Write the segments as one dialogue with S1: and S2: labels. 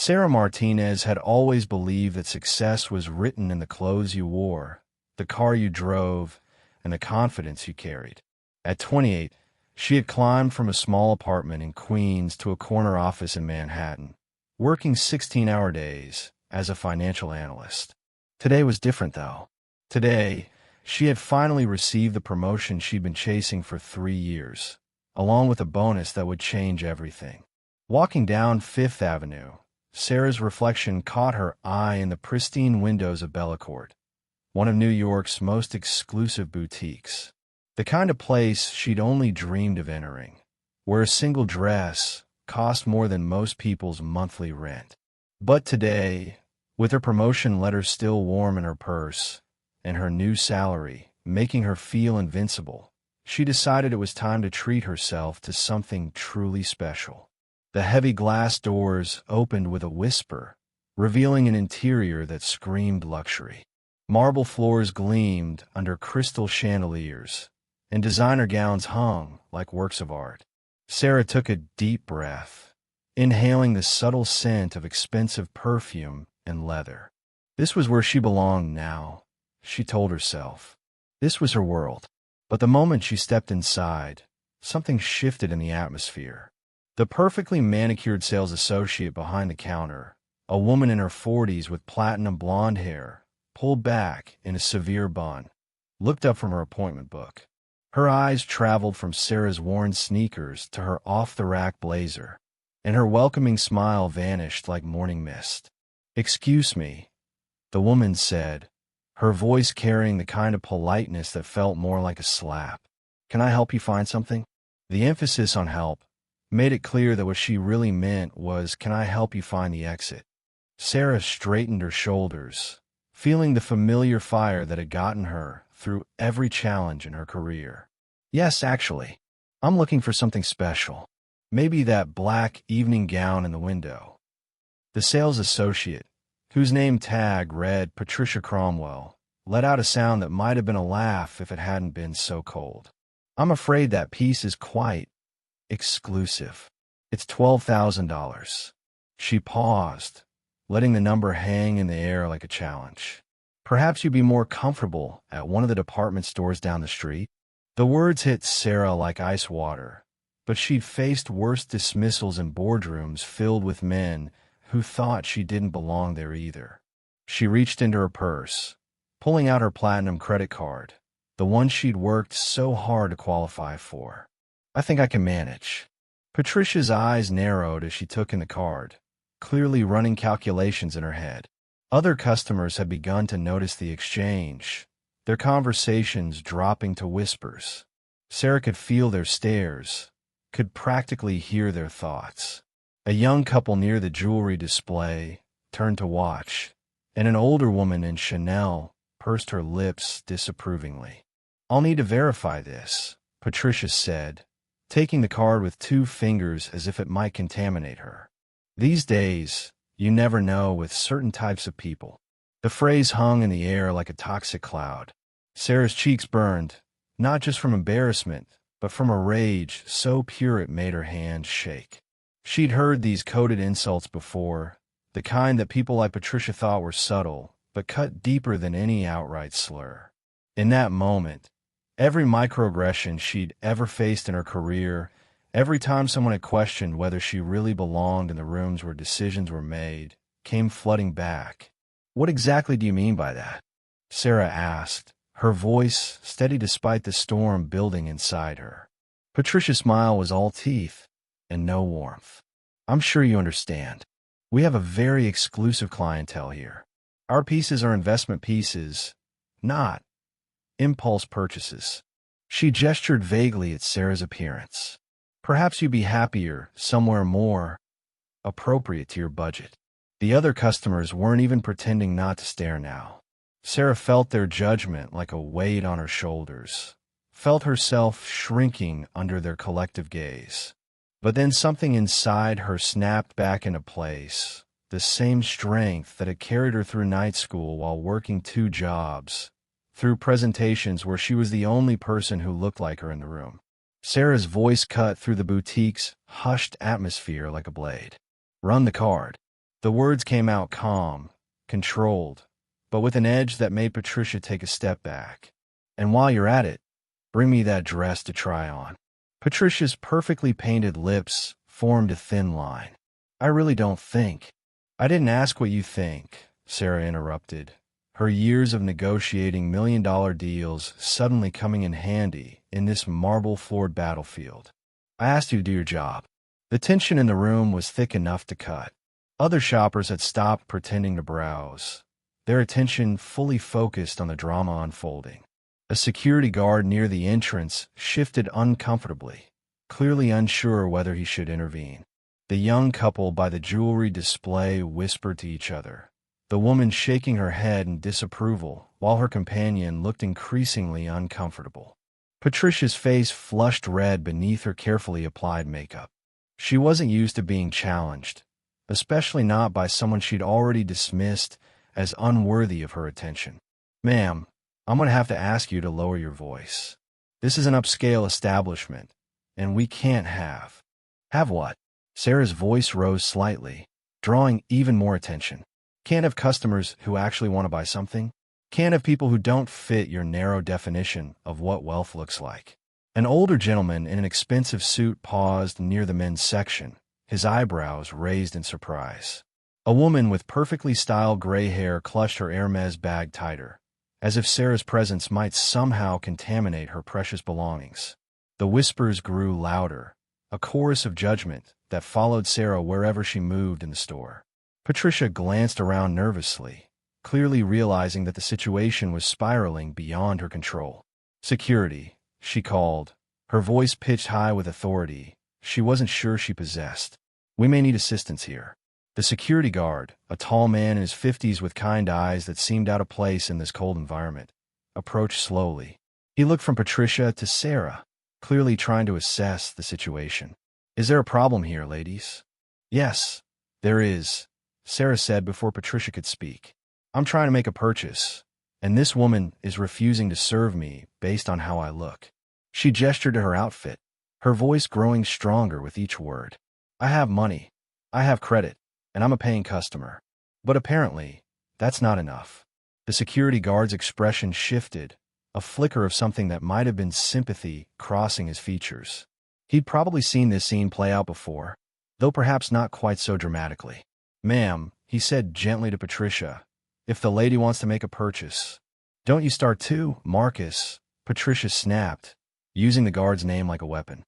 S1: Sarah Martinez had always believed that success was written in the clothes you wore, the car you drove, and the confidence you carried. At 28, she had climbed from a small apartment in Queens to a corner office in Manhattan, working 16-hour days as a financial analyst. Today was different, though. Today, she had finally received the promotion she'd been chasing for 3 years, along with a bonus that would change everything. Walking down Fifth Avenue, Sarah's reflection caught her eye in the pristine windows of Bellecourt, one of New York's most exclusive boutiques. The kind of place she'd only dreamed of entering, where a single dress cost more than most people's monthly rent. But today, with her promotion letter still warm in her purse, and her new salary making her feel invincible, she decided it was time to treat herself to something truly special. The heavy glass doors opened with a whisper, revealing an interior that screamed luxury. Marble floors gleamed under crystal chandeliers, and designer gowns hung like works of art. Sarah took a deep breath, inhaling the subtle scent of expensive perfume and leather. This was where she belonged now, she told herself. This was her world. But the moment she stepped inside, something shifted in the atmosphere. The perfectly manicured sales associate behind the counter, a woman in her 40s with platinum blonde hair, pulled back in a severe bun, looked up from her appointment book. Her eyes traveled from Sarah's worn sneakers to her off-the-rack blazer, and her welcoming smile vanished like morning mist. "Excuse me," the woman said, her voice carrying the kind of politeness that felt more like a slap. "Can I help you find something?" The emphasis on help made it clear that what she really meant was, "Can I help you find the exit?" Sarah straightened her shoulders, feeling the familiar fire that had gotten her through every challenge in her career. "Yes, actually. I'm looking for something special. Maybe that black evening gown in the window." The sales associate, whose name tag read Patricia Cromwell, let out a sound that might have been a laugh if it hadn't been so cold. "I'm afraid that piece is quite exclusive. It's $12,000. She paused, letting the number hang in the air like a challenge. "Perhaps you'd be more comfortable at one of the department stores down the street?" The words hit Sarah like ice water, but she'd faced worse dismissals in boardrooms filled with men who thought she didn't belong there either. She reached into her purse, pulling out her platinum credit card, the one she'd worked so hard to qualify for. "I think I can manage." Patricia's eyes narrowed as she took in the card, clearly running calculations in her head. Other customers had begun to notice the exchange, their conversations dropping to whispers. Sarah could feel their stares, could practically hear their thoughts. A young couple near the jewelry display turned to watch, and an older woman in Chanel pursed her lips disapprovingly. "I'll need to verify this," Patricia said, taking the card with 2 fingers as if it might contaminate her. These days, you never know with certain types of people. The phrase hung in the air like a toxic cloud. Sarah's cheeks burned, not just from embarrassment, but from a rage so pure it made her hands shake. She'd heard these coded insults before, the kind that people like Patricia thought were subtle, but cut deeper than any outright slur. In that moment, every microaggression she'd ever faced in her career, every time someone had questioned whether she really belonged in the rooms where decisions were made, came flooding back. "What exactly do you mean by that?" Sarah asked, her voice steady despite the storm building inside her. Patricia's smile was all teeth and no warmth. "I'm sure you understand. We have a very exclusive clientele here. Our pieces are investment pieces, not impulse purchases." She gestured vaguely at Sarah's appearance. "Perhaps you'd be happier somewhere more appropriate to your budget." The other customers weren't even pretending not to stare now. Sarah felt their judgment like a weight on her shoulders, felt herself shrinking under their collective gaze. But then something inside her snapped back into place, the same strength that had carried her through night school while working 2 jobs, through presentations where she was the only person who looked like her in the room. Sarah's voice cut through the boutique's hushed atmosphere like a blade. "Run the card." The words came out calm, controlled, but with an edge that made Patricia take a step back. And while you're at it, bring me that dress to try on. Patricia's perfectly painted lips formed a thin line. I really don't think. I didn't ask what you think, Sarah interrupted, her years of negotiating million-dollar deals suddenly coming in handy in this marble-floored battlefield. I asked you to do your job. The tension in the room was thick enough to cut. Other shoppers had stopped pretending to browse, their attention fully focused on the drama unfolding. A security guard near the entrance shifted uncomfortably, clearly unsure whether he should intervene. The young couple by the jewelry display whispered to each other, the woman shaking her head in disapproval while her companion looked increasingly uncomfortable. Patricia's face flushed red beneath her carefully applied makeup. She wasn't used to being challenged, especially not by someone she'd already dismissed as unworthy of her attention. Ma'am, I'm going to have to ask you to lower your voice. This is an upscale establishment, and we can't have. Have what? Sarah's voice rose slightly, drawing even more attention. Can't have customers who actually want to buy something? Can't have people who don't fit your narrow definition of what wealth looks like. An older gentleman in an expensive suit paused near the men's section, his eyebrows raised in surprise. A woman with perfectly styled gray hair clutched her Hermes bag tighter, as if Sarah's presence might somehow contaminate her precious belongings. The whispers grew louder, a chorus of judgment that followed Sarah wherever she moved in the store. Patricia glanced around nervously, clearly realizing that the situation was spiraling beyond her control. Security, she called, her voice pitched high with authority she wasn't sure she possessed. We may need assistance here. The security guard, a tall man in his 50s with kind eyes that seemed out of place in this cold environment, approached slowly. He looked from Patricia to Sarah, clearly trying to assess the situation. Is there a problem here, ladies? Yes, there is, Sarah said before Patricia could speak. I'm trying to make a purchase, and this woman is refusing to serve me based on how I look. She gestured to her outfit, her voice growing stronger with each word. I have money, I have credit, and I'm a paying customer. But apparently, that's not enough. The security guard's expression shifted, a flicker of something that might have been sympathy crossing his features. He'd probably seen this scene play out before, though perhaps not quite so dramatically. Ma'am, he said gently to Patricia, if the lady wants to make a purchase. Don't you start too, Marcus, Patricia snapped, using the guard's name like a weapon.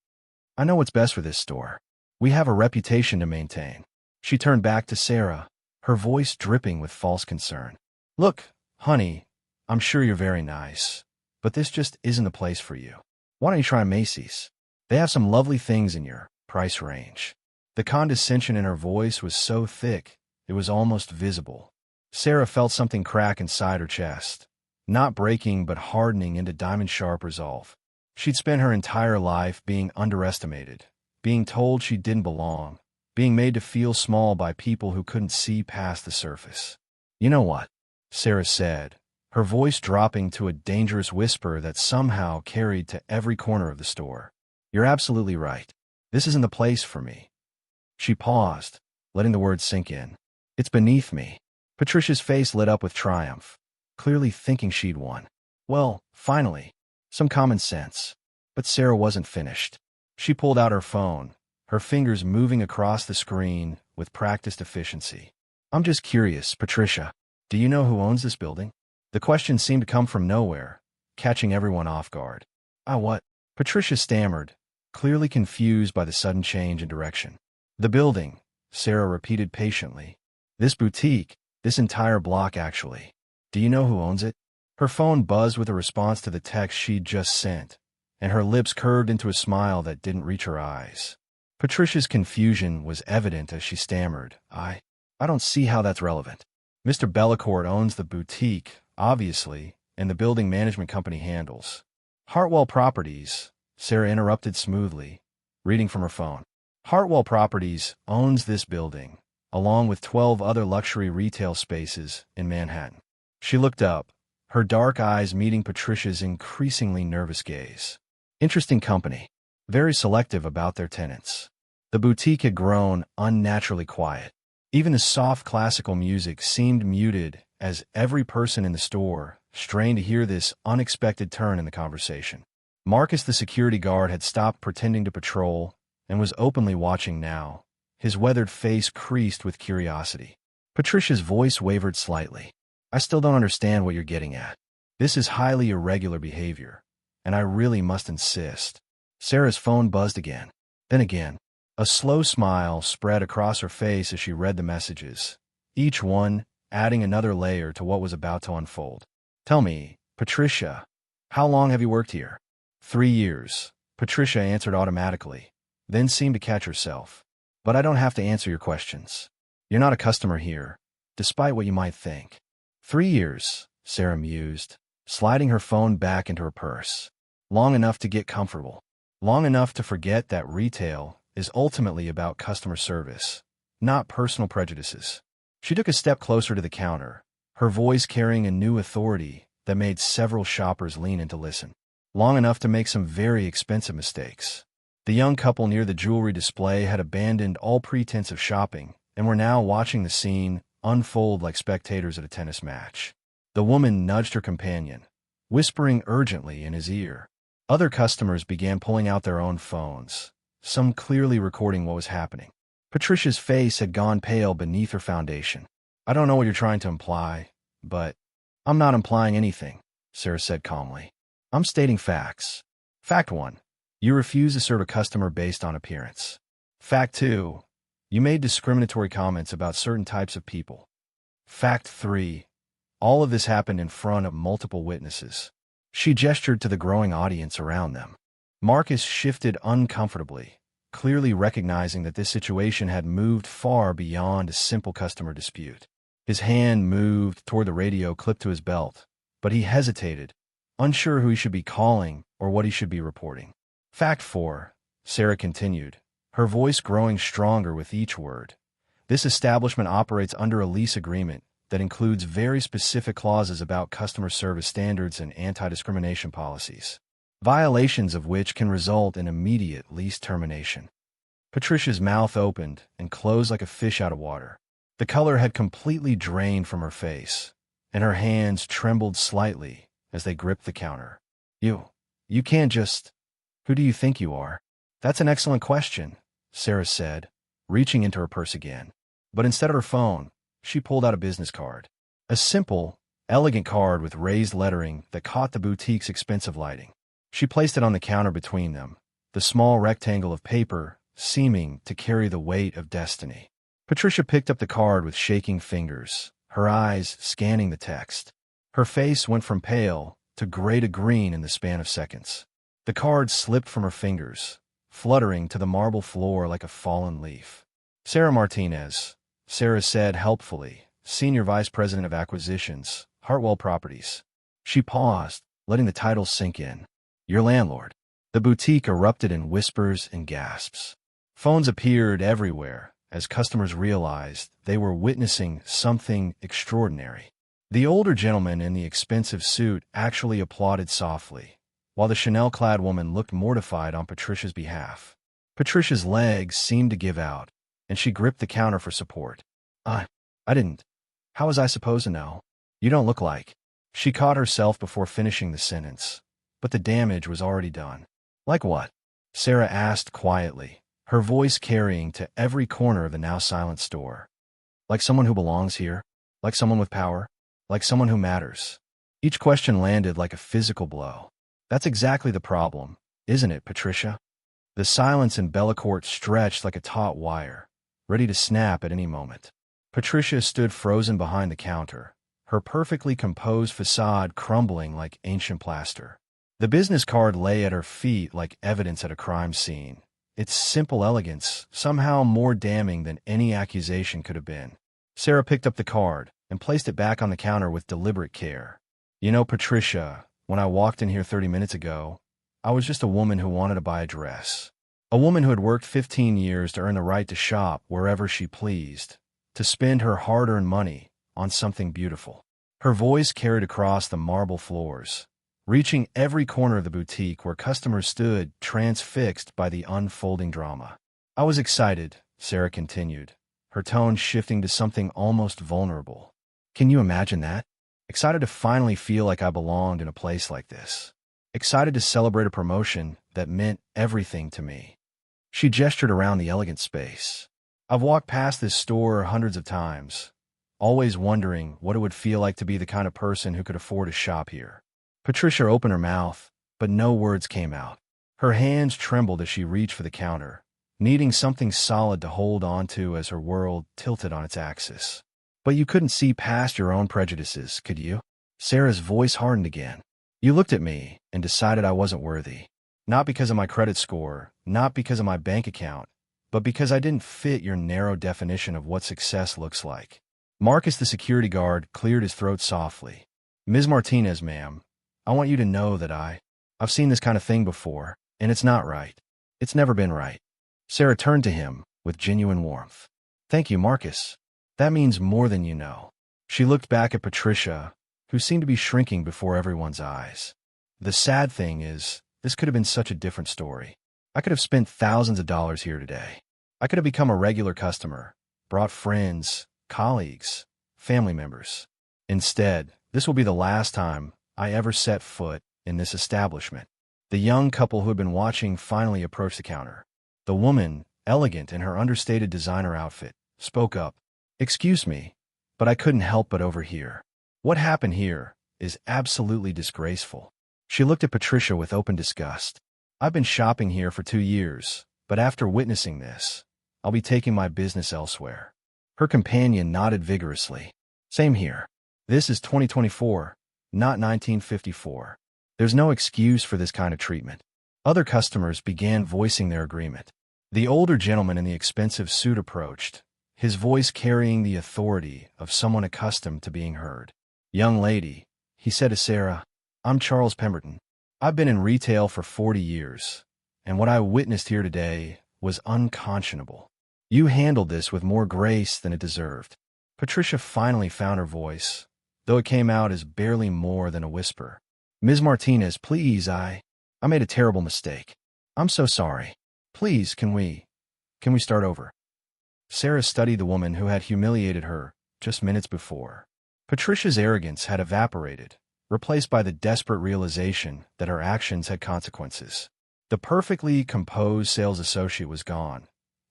S1: I know what's best for this store. We have a reputation to maintain. She turned back to Sarah, her voice dripping with false concern. Look, honey, I'm sure you're very nice, but this just isn't the place for you. Why don't you try Macy's? They have some lovely things in your price range. The condescension in her voice was so thick, it was almost visible. Sarah felt something crack inside her chest, not breaking but hardening into diamond-sharp resolve. She'd spent her entire life being underestimated, being told she didn't belong, being made to feel small by people who couldn't see past the surface. You know what? Sarah said, her voice dropping to a dangerous whisper that somehow carried to every corner of the store. You're absolutely right. This isn't the place for me. She paused, letting the words sink in. It's beneath me. Patricia's face lit up with triumph, clearly thinking she'd won. Well, finally, some common sense. But Sarah wasn't finished. She pulled out her phone, her fingers moving across the screen with practiced efficiency. I'm just curious, Patricia. Do you know who owns this building? The question seemed to come from nowhere, catching everyone off guard. What? Patricia stammered, clearly confused by the sudden change in direction. The building, Sarah repeated patiently. This boutique, this entire block actually. Do you know who owns it? Her phone buzzed with a response to the text she'd just sent, and her lips curved into a smile that didn't reach her eyes. Patricia's confusion was evident as she stammered. I don't see how that's relevant. Mr. Bellecourt owns the boutique, obviously, and the building management company handles. Hartwell Properties, Sarah interrupted smoothly, reading from her phone. Hartwell Properties owns this building, along with 12 other luxury retail spaces in Manhattan. She looked up, her dark eyes meeting Patricia's increasingly nervous gaze. Interesting company. Very selective about their tenants. The boutique had grown unnaturally quiet. Even the soft classical music seemed muted as every person in the store strained to hear this unexpected turn in the conversation. Marcus, the security guard, had stopped pretending to patrol and was openly watching now, his weathered face creased with curiosity. Patricia's voice wavered slightly. I still don't understand what you're getting at. This is highly irregular behavior, and I really must insist. Sarah's phone buzzed again. Then again. A slow smile spread across her face as she read the messages, each one adding another layer to what was about to unfold. Tell me, Patricia, how long have you worked here? 3 years, Patricia answered automatically, then seemed to catch herself. But I don't have to answer your questions. You're not a customer here, despite what you might think. 3 years, Sarah mused, sliding her phone back into her purse. Long enough to get comfortable. Long enough to forget that retail is ultimately about customer service, not personal prejudices. She took a step closer to the counter, her voice carrying a new authority that made several shoppers lean in to listen. Long enough to make some very expensive mistakes. The young couple near the jewelry display had abandoned all pretense of shopping and were now watching the scene unfold like spectators at a tennis match. The woman nudged her companion, whispering urgently in his ear. Other customers began pulling out their own phones, some clearly recording what was happening. Patricia's face had gone pale beneath her foundation. I don't know what you're trying to imply, but I'm not implying anything, Sarah said calmly. I'm stating facts. Fact 1. You refuse to serve a customer based on appearance. Fact 2. You made discriminatory comments about certain types of people. Fact 3. All of this happened in front of multiple witnesses. She gestured to the growing audience around them. Marcus shifted uncomfortably, clearly recognizing that this situation had moved far beyond a simple customer dispute. His hand moved toward the radio clipped to his belt, but he hesitated, unsure who he should be calling or what he should be reporting. Fact 4, Sarah continued, her voice growing stronger with each word. This establishment operates under a lease agreement that includes very specific clauses about customer service standards and anti-discrimination policies, violations of which can result in immediate lease termination. Patricia's mouth opened and closed like a fish out of water. The color had completely drained from her face, and her hands trembled slightly as they gripped the counter. You can't just... Who do you think you are? That's an excellent question, Sarah said, reaching into her purse again. But instead of her phone, she pulled out a business card. A simple, elegant card with raised lettering that caught the boutique's expensive lighting. She placed it on the counter between them, the small rectangle of paper seeming to carry the weight of destiny. Patricia picked up the card with shaking fingers, her eyes scanning the text. Her face went from pale to gray to green in the span of seconds. The card slipped from her fingers, fluttering to the marble floor like a fallen leaf. Sarah Martinez, Sarah said helpfully, Senior Vice President of Acquisitions, Hartwell Properties. She paused, letting the title sink in. Your landlord. The boutique erupted in whispers and gasps. Phones appeared everywhere as customers realized they were witnessing something extraordinary. The older gentleman in the expensive suit actually applauded softly, while the Chanel-clad woman looked mortified on Patricia's behalf. Patricia's legs seemed to give out, and she gripped the counter for support. I didn't. How was I supposed to know? You don't look like. She caught herself before finishing the sentence, but the damage was already done. Like what? Sarah asked quietly, her voice carrying to every corner of the now silent store. Like someone who belongs here? Like someone with power? Like someone who matters? Each question landed like a physical blow. That's exactly the problem, isn't it, Patricia? The silence in Bellecourt stretched like a taut wire, ready to snap at any moment. Patricia stood frozen behind the counter, her perfectly composed facade crumbling like ancient plaster. The business card lay at her feet like evidence at a crime scene, its simple elegance somehow more damning than any accusation could have been. Sarah picked up the card and placed it back on the counter with deliberate care. You know, Patricia, when I walked in here 30 minutes ago, I was just a woman who wanted to buy a dress. A woman who had worked 15 years to earn the right to shop wherever she pleased, to spend her hard-earned money on something beautiful. Her voice carried across the marble floors, reaching every corner of the boutique where customers stood transfixed by the unfolding drama. I was excited, Sarah continued, her tone shifting to something almost vulnerable. Can you imagine that? Excited to finally feel like I belonged in a place like this. Excited to celebrate a promotion that meant everything to me. She gestured around the elegant space. I've walked past this store hundreds of times, always wondering what it would feel like to be the kind of person who could afford to shop here. Patricia opened her mouth, but no words came out. Her hands trembled as she reached for the counter, needing something solid to hold on to as her world tilted on its axis. But you couldn't see past your own prejudices, could you? Sarah's voice hardened again. You looked at me and decided I wasn't worthy. Not because of my credit score, not because of my bank account, but because I didn't fit your narrow definition of what success looks like. Marcus, the security guard, cleared his throat softly. Ms. Martinez, ma'am, I want you to know that I've seen this kind of thing before, and it's not right. It's never been right. Sarah turned to him with genuine warmth. Thank you, Marcus. That means more than you know. She looked back at Patricia, who seemed to be shrinking before everyone's eyes. The sad thing is, this could have been such a different story. I could have spent thousands of dollars here today. I could have become a regular customer, brought friends, colleagues, family members. Instead, this will be the last time I ever set foot in this establishment. The young couple who had been watching finally approached the counter. The woman, elegant in her understated designer outfit, spoke up. Excuse me, but I couldn't help but overhear. What happened here is absolutely disgraceful. She looked at Patricia with open disgust. I've been shopping here for 2 years, but after witnessing this, I'll be taking my business elsewhere. Her companion nodded vigorously. Same here. This is 2024, not 1954. There's no excuse for this kind of treatment. Other customers began voicing their agreement. The older gentleman in the expensive suit approached, his voice carrying the authority of someone accustomed to being heard. Young lady, he said to Sarah, I'm Charles Pemberton. I've been in retail for 40 years, and what I witnessed here today was unconscionable. You handled this with more grace than it deserved. Patricia finally found her voice, though it came out as barely more than a whisper. Ms. Martinez, please, I made a terrible mistake. I'm so sorry. Please, can we start over? Sarah studied the woman who had humiliated her just minutes before. Patricia's arrogance had evaporated, replaced by the desperate realization that her actions had consequences. The perfectly composed sales associate was gone,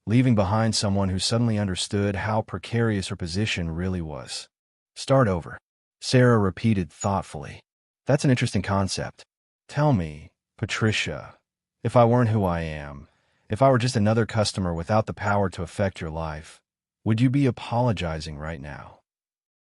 S1: leaving behind someone who suddenly understood how precarious her position really was. Start over, Sarah repeated thoughtfully. That's an interesting concept. Tell me, Patricia, if I weren't who I am, if I were just another customer without the power to affect your life, would you be apologizing right now?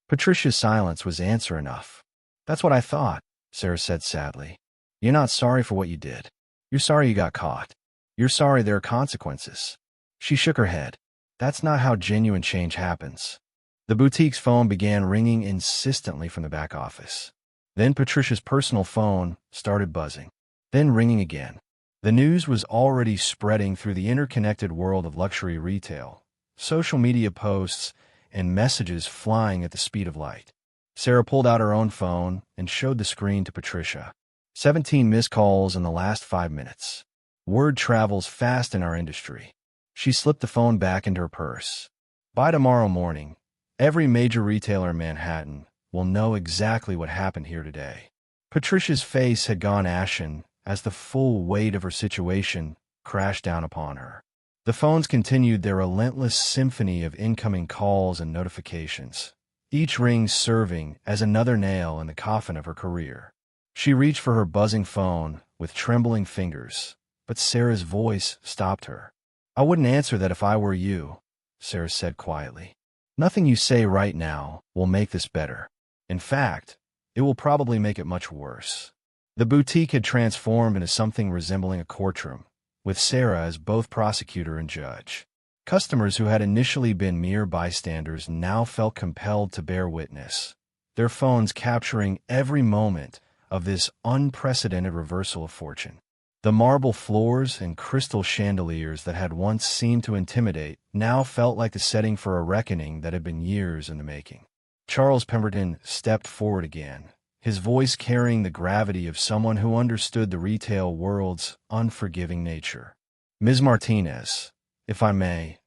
S1: Patricia's silence was answer enough. That's what I thought, Sarah said sadly. You're not sorry for what you did. You're sorry you got caught. You're sorry there are consequences. She shook her head. That's not how genuine change happens. The boutique's phone began ringing insistently from the back office. Then Patricia's personal phone started buzzing, then ringing again. The news was already spreading through the interconnected world of luxury retail, social media posts, and messages flying at the speed of light. Sarah pulled out her own phone and showed the screen to Patricia. 17 missed calls in the last 5 minutes. Word travels fast in our industry. She slipped the phone back into her purse. By tomorrow morning, every major retailer in Manhattan will know exactly what happened here today. Patricia's face had gone ashen as the full weight of her situation crashed down upon her. The phones continued their relentless symphony of incoming calls and notifications, each ring serving as another nail in the coffin of her career. She reached for her buzzing phone with trembling fingers, but Sarah's voice stopped her. I wouldn't answer that if I were you, Sarah said quietly. Nothing you say right now will make this better. In fact, it will probably make it much worse. The boutique had transformed into something resembling a courtroom, with Sarah as both prosecutor and judge. Customers who had initially been mere bystanders now felt compelled to bear witness, their phones capturing every moment of this unprecedented reversal of fortune. The marble floors and crystal chandeliers that had once seemed to intimidate now felt like the setting for a reckoning that had been years in the making. Charles Pemberton stepped forward again, his voice carrying the gravity of someone who understood the retail world's unforgiving nature. Ms. Martinez, if I may,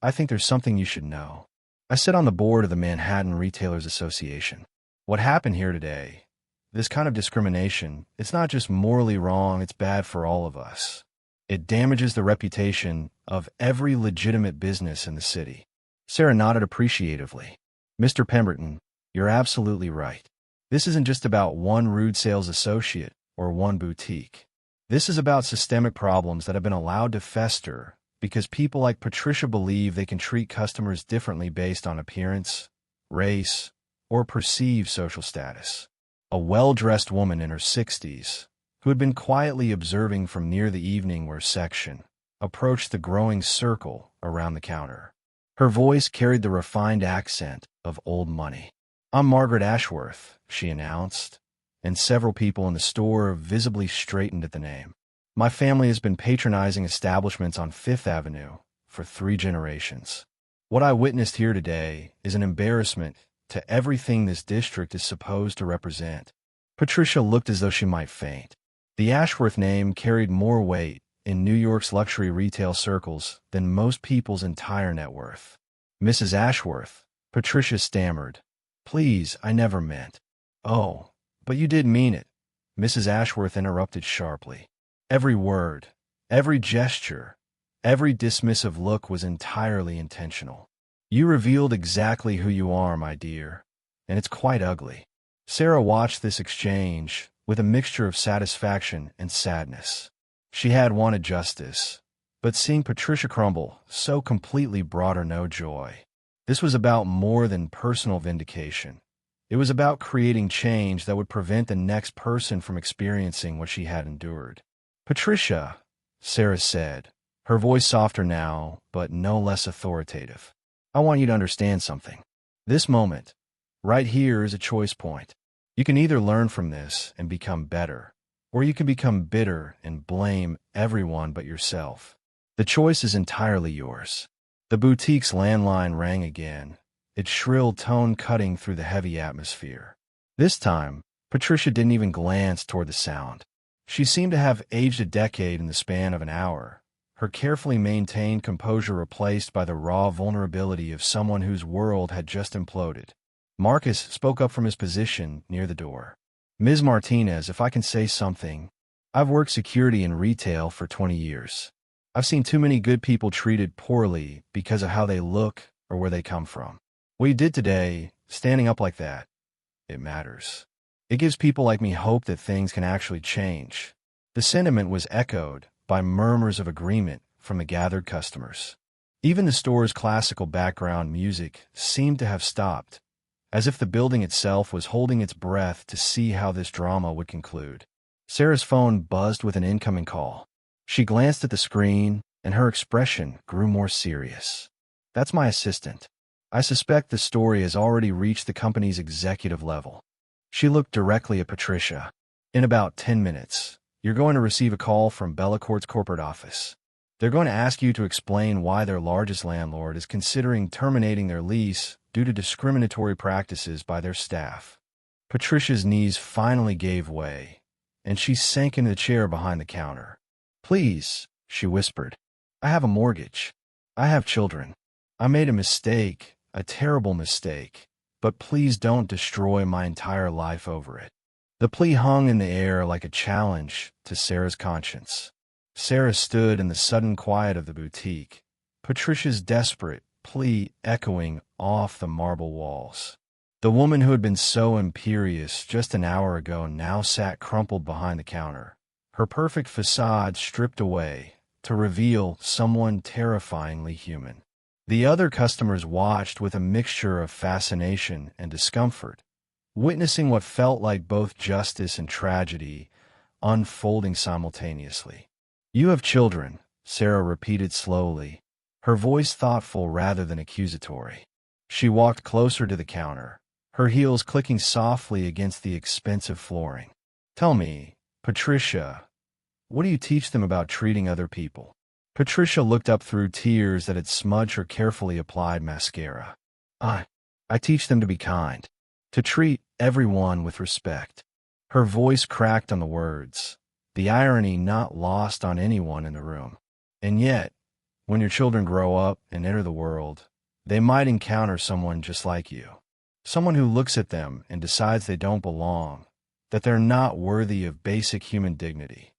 S1: I think there's something you should know. I sit on the board of the Manhattan Retailers Association. What happened here today, this kind of discrimination, it's not just morally wrong, it's bad for all of us. It damages the reputation of every legitimate business in the city. Sarah nodded appreciatively. Mr. Pemberton, you're absolutely right. This isn't just about one rude sales associate or one boutique. This is about systemic problems that have been allowed to fester because people like Patricia believe they can treat customers differently based on appearance, race, or perceived social status. A well-dressed woman in her 60s, who had been quietly observing from near the evening wear section, approached the growing circle around the counter. Her voice carried the refined accent of old money. "I'm Margaret Ashworth," she announced, and several people in the store visibly straightened at the name. "My family has been patronizing establishments on Fifth Avenue for 3 generations. What I witnessed here today is an embarrassment to everything this district is supposed to represent." Patricia looked as though she might faint. The Ashworth name carried more weight in New York's luxury retail circles than most people's entire net worth. "Mrs. Ashworth," Patricia stammered. "Please, I never meant." "Oh, but you did mean it," Mrs. Ashworth interrupted sharply. Every word, every gesture, every dismissive look was entirely intentional. "You revealed exactly who you are, my dear, and it's quite ugly." Sarah watched this exchange with a mixture of satisfaction and sadness. She had wanted justice, but seeing Patricia crumble so completely brought her no joy. This was about more than personal vindication. It was about creating change that would prevent the next person from experiencing what she had endured. "Patricia," Sarah said, her voice softer now, but no less authoritative, "I want you to understand something. This moment, right here, is a choice point. You can either learn from this and become better, or you can become bitter and blame everyone but yourself. The choice is entirely yours." The boutique's landline rang again, its shrill tone cutting through the heavy atmosphere. This time, Patricia didn't even glance toward the sound. She seemed to have aged a decade in the span of an hour, her carefully maintained composure replaced by the raw vulnerability of someone whose world had just imploded. Marcus spoke up from his position near the door. "Ms. Martinez, if I can say something, I've worked security in retail for 20 years. I've seen too many good people treated poorly because of how they look or where they come from. What you did today, standing up like that, it matters. It gives people like me hope that things can actually change." The sentiment was echoed by murmurs of agreement from the gathered customers. Even the store's classical background music seemed to have stopped, as if the building itself was holding its breath to see how this drama would conclude. Sarah's phone buzzed with an incoming call. She glanced at the screen, and her expression grew more serious. "That's my assistant. I suspect the story has already reached the company's executive level." She looked directly at Patricia. "In about 10 minutes, you're going to receive a call from Bellacourt's corporate office. They're going to ask you to explain why their largest landlord is considering terminating their lease due to discriminatory practices by their staff." Patricia's knees finally gave way, and she sank into the chair behind the counter. "Please," she whispered, "I have a mortgage. I have children. I made a mistake, a terrible mistake, but please don't destroy my entire life over it." The plea hung in the air like a challenge to Sarah's conscience. Sarah stood in the sudden quiet of the boutique, Patricia's desperate plea echoing off the marble walls. The woman who had been so imperious just an hour ago now sat crumpled behind the counter, her perfect facade stripped away to reveal someone terrifyingly human. The other customers watched with a mixture of fascination and discomfort, witnessing what felt like both justice and tragedy unfolding simultaneously. "You have children," Sarah repeated slowly, her voice thoughtful rather than accusatory. She walked closer to the counter, her heels clicking softly against the expensive flooring. "Tell me, Patricia, what do you teach them about treating other people?" Patricia looked up through tears that had smudged her carefully applied mascara. I teach them to be kind, to treat everyone with respect." Her voice cracked on the words, the irony not lost on anyone in the room. "And yet, When your children grow up and enter the world, they might encounter someone just like you. Someone who looks at them and decides they don't belong, that they're not worthy of basic human dignity.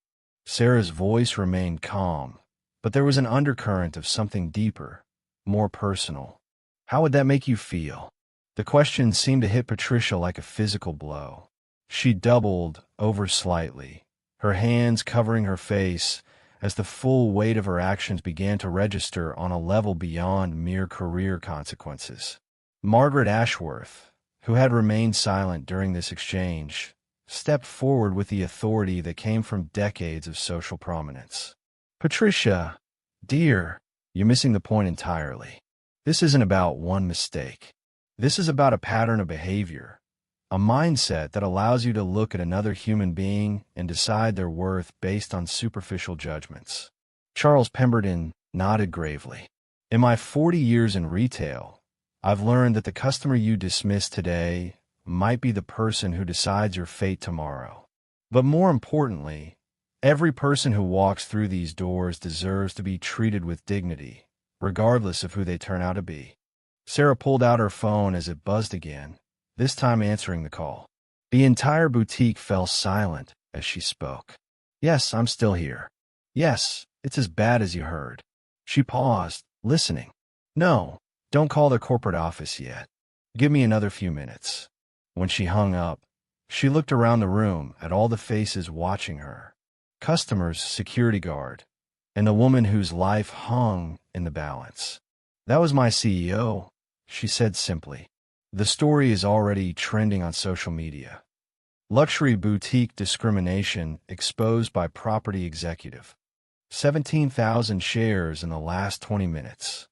S1: Sarah's voice remained calm, but there was an undercurrent of something deeper, more personal. How would that make you feel? The question seemed to hit Patricia like a physical blow. She doubled over slightly, her hands covering her face as the full weight of her actions began to register on a level beyond mere career consequences. Margaret Ashworth, who had remained silent during this exchange, stepped forward with the authority that came from decades of social prominence. "Patricia, dear, you're missing the point entirely. This isn't about one mistake. This is about a pattern of behavior, a mindset that allows you to look at another human being and decide their worth based on superficial judgments." Charles Pemberton nodded gravely. "In my 40 years in retail, I've learned that the customer you dismiss today might be the person who decides your fate tomorrow. But more importantly, every person who walks through these doors deserves to be treated with dignity, regardless of who they turn out to be." Sarah pulled out her phone as it buzzed again, this time answering the call. The entire boutique fell silent as she spoke. "Yes, I'm still here. Yes, it's as bad as you heard." She paused, listening. "No, don't call the corporate office yet. Give me another few minutes." When she hung up, she looked around the room at all the faces watching her. Customers, security guard, and the woman whose life hung in the balance. "That was my CEO," she said simply. "The story is already trending on social media. Luxury boutique discrimination exposed by property executive. 17,000 shares in the last 20 minutes.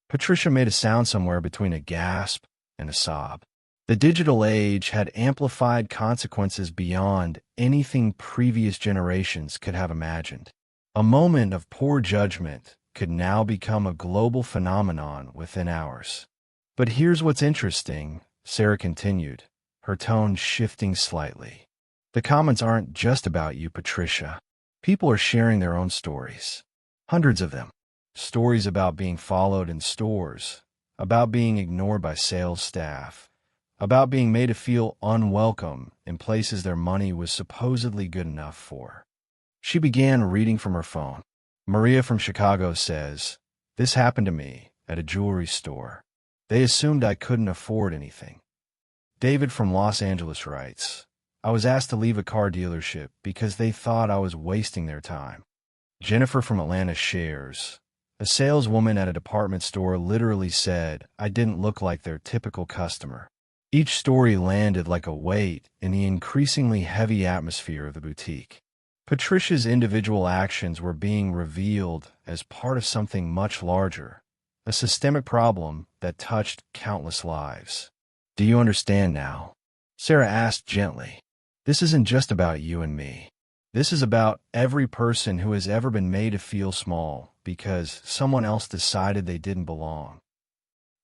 S1: Patricia made a sound somewhere between a gasp and a sob. The digital age had amplified consequences beyond anything previous generations could have imagined. A moment of poor judgment could now become a global phenomenon within hours. "But here's what's interesting," Sarah continued, her tone shifting slightly. "The comments aren't just about you, Patricia. People are sharing their own stories. Hundreds of them. Stories about being followed in stores, about being ignored by sales staff, about being made to feel unwelcome in places their money was supposedly good enough for." She began reading from her phone. "Maria from Chicago says, 'This happened to me at a jewelry store. They assumed I couldn't afford anything.' David from Los Angeles writes, 'I was asked to leave a car dealership because they thought I was wasting their time.' Jennifer from Atlanta shares, 'A saleswoman at a department store literally said I didn't look like their typical customer.' Each story landed like a weight in the increasingly heavy atmosphere of the boutique. Patricia's individual actions were being revealed as part of something much larger, a systemic problem that touched countless lives. "Do you understand now?" Sarah asked gently. "This isn't just about you and me. This is about every person who has ever been made to feel small because someone else decided they didn't belong."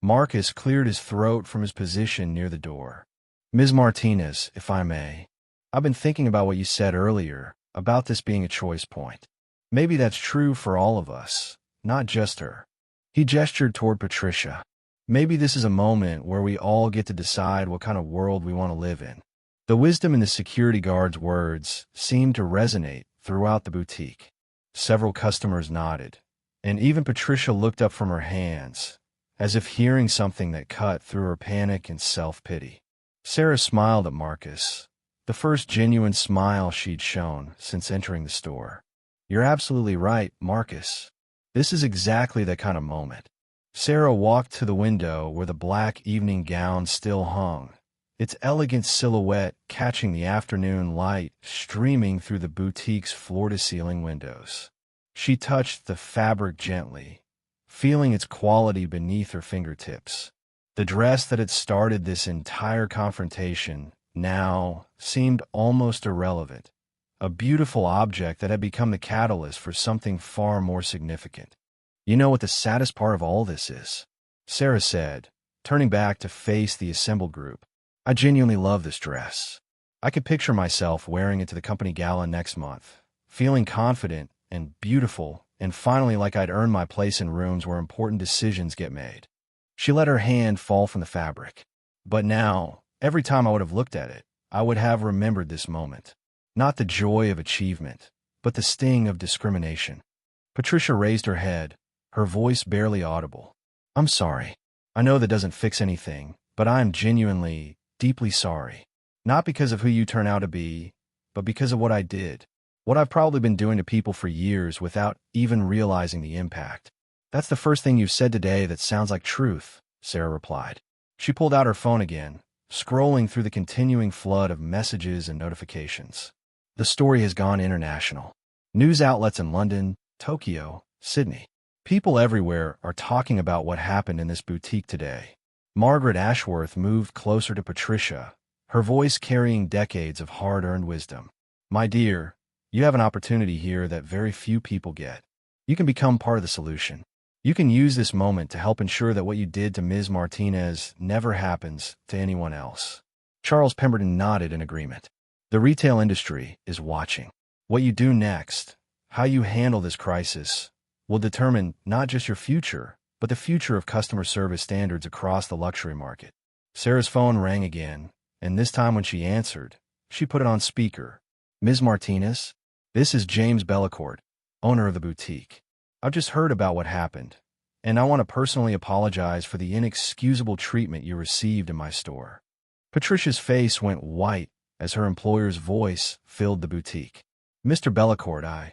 S1: Marcus cleared his throat from his position near the door. "Ms. Martinez, if I may, I've been thinking about what you said earlier about this being a choice point. Maybe that's true for all of us, not just her." He gestured toward Patricia. "Maybe this is a moment where we all get to decide what kind of world we want to live in." The wisdom in the security guard's words seemed to resonate throughout the boutique. Several customers nodded, and even Patricia looked up from her hands, as if hearing something that cut through her panic and self-pity. Sarah smiled at Marcus, the first genuine smile she'd shown since entering the store. "You're absolutely right, Marcus. This is exactly that kind of moment." Sarah walked to the window where the black evening gown still hung, its elegant silhouette catching the afternoon light streaming through the boutique's floor-to-ceiling windows. She touched the fabric gently, feeling its quality beneath her fingertips. The dress that had started this entire confrontation now seemed almost irrelevant, a beautiful object that had become the catalyst for something far more significant. "You know what the saddest part of all this is?" Sarah said, turning back to face the assembled group. "I genuinely love this dress. I could picture myself wearing it to the company gala next month, feeling confident and beautiful and finally like I'd earned my place in rooms where important decisions get made. She let her hand fall from the fabric. But now, every time I would have looked at it, I would have remembered this moment. Not the joy of achievement, but the sting of discrimination. Patricia raised her head, her voice barely audible. I'm sorry. I know that doesn't fix anything, but I am genuinely, deeply sorry. Not because of who you turn out to be, but because of what I did. What I've probably been doing to people for years without even realizing the impact. That's the first thing you've said today that sounds like truth, Sarah replied. She pulled out her phone again, scrolling through the continuing flood of messages and notifications. The story has gone international. News outlets in London, Tokyo, Sydney. People everywhere are talking about what happened in this boutique today. Margaret Ashworth moved closer to Patricia, her voice carrying decades of hard-earned wisdom. My dear, you have an opportunity here that very few people get. You can become part of the solution. You can use this moment to help ensure that what you did to Ms. Martinez never happens to anyone else. Charles Pemberton nodded in agreement. The retail industry is watching. What you do next, how you handle this crisis, will determine not just your future, but the future of customer service standards across the luxury market. Sarah's phone rang again, and this time when she answered, she put it on speaker. Ms. Martinez? This is James Bellecourt, owner of the boutique. I've just heard about what happened, and I want to personally apologize for the inexcusable treatment you received in my store. Patricia's face went white as her employer's voice filled the boutique. Mr. Bellecourt,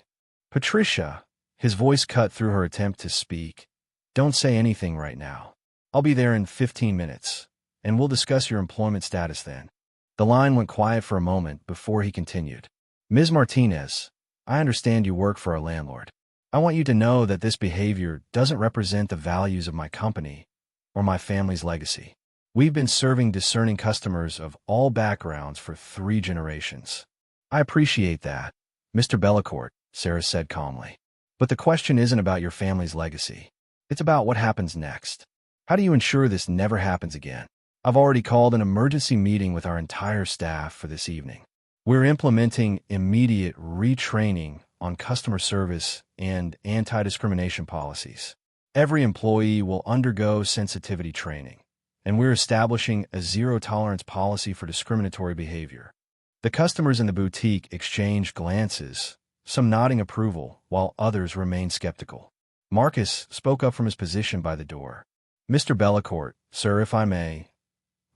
S1: Patricia, his voice cut through her attempt to speak. Don't say anything right now. I'll be there in 15 minutes, and we'll discuss your employment status then. The line went quiet for a moment before he continued. Ms. Martinez, I understand you work for a landlord. I want you to know that this behavior doesn't represent the values of my company or my family's legacy. We've been serving discerning customers of all backgrounds for 3 generations. I appreciate that, Mr. Bellecourt, Sarah said calmly. But the question isn't about your family's legacy. It's about what happens next. How do you ensure this never happens again? I've already called an emergency meeting with our entire staff for this evening. We're implementing immediate retraining on customer service and anti-discrimination policies. Every employee will undergo sensitivity training, and we're establishing a zero-tolerance policy for discriminatory behavior. The customers in the boutique exchanged glances, some nodding approval, while others remained skeptical. Marcus spoke up from his position by the door. Mr. Bellecourt, sir, if I may,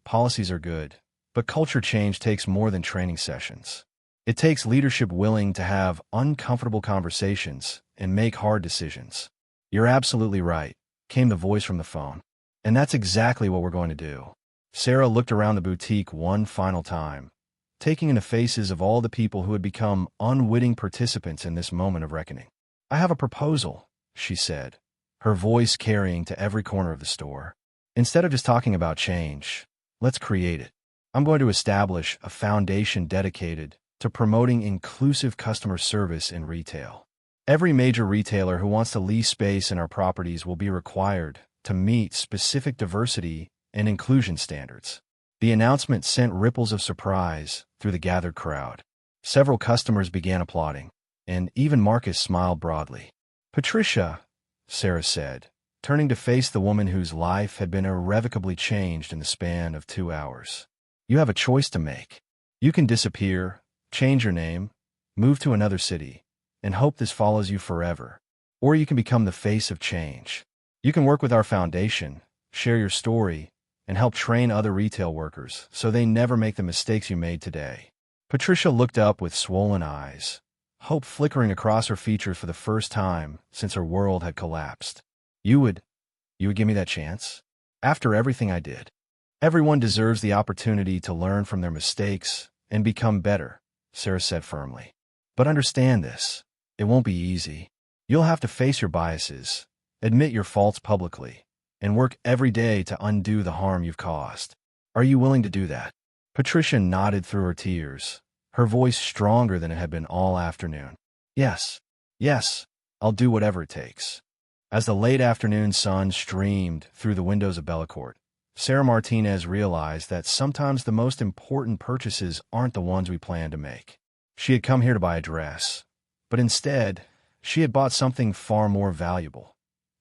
S1: policies are good, but culture change takes more than training sessions. It takes leadership willing to have uncomfortable conversations and make hard decisions. You're absolutely right, came the voice from the phone. And that's exactly what we're going to do. Sarah looked around the boutique one final time, taking in the faces of all the people who had become unwitting participants in this moment of reckoning. I have a proposal, she said, her voice carrying to every corner of the store. Instead of just talking about change, let's create it. I'm going to establish a foundation dedicated to promoting inclusive customer service in retail. Every major retailer who wants to lease space in our properties will be required to meet specific diversity and inclusion standards. The announcement sent ripples of surprise through the gathered crowd. Several customers began applauding, and even Marcus smiled broadly. Patricia, Sarah said, turning to face the woman whose life had been irrevocably changed in the span of 2 hours. You have a choice to make. You can disappear, change your name, move to another city, and hope this follows you forever. Or you can become the face of change. You can work with our foundation, share your story, and help train other retail workers so they never make the mistakes you made today. Patricia looked up with swollen eyes, hope flickering across her features for the first time since her world had collapsed. You would give me that chance? After everything I did? Everyone deserves the opportunity to learn from their mistakes and become better, Sarah said firmly. But understand this, it won't be easy. You'll have to face your biases, admit your faults publicly, and work every day to undo the harm you've caused. Are you willing to do that? Patricia nodded through her tears, her voice stronger than it had been all afternoon. Yes, I'll do whatever it takes. As the late afternoon sun streamed through the windows of Bellecourt, Sarah Martinez realized that sometimes the most important purchases aren't the ones we plan to make. She had come here to buy a dress, but instead, She had bought something far more valuable: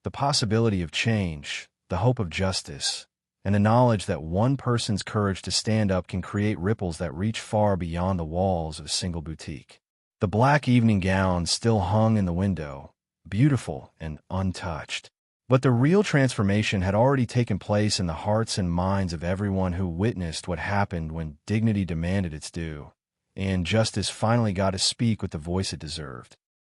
S1: the possibility of change, the hope of justice, and the knowledge that one person's courage to stand up can create ripples that reach far beyond the walls of a single boutique. The black evening gown still hung in the window, beautiful and untouched. But the real transformation had already taken place in the hearts and minds of everyone who witnessed what happened when dignity demanded its due, and justice finally got to speak with the voice it deserved.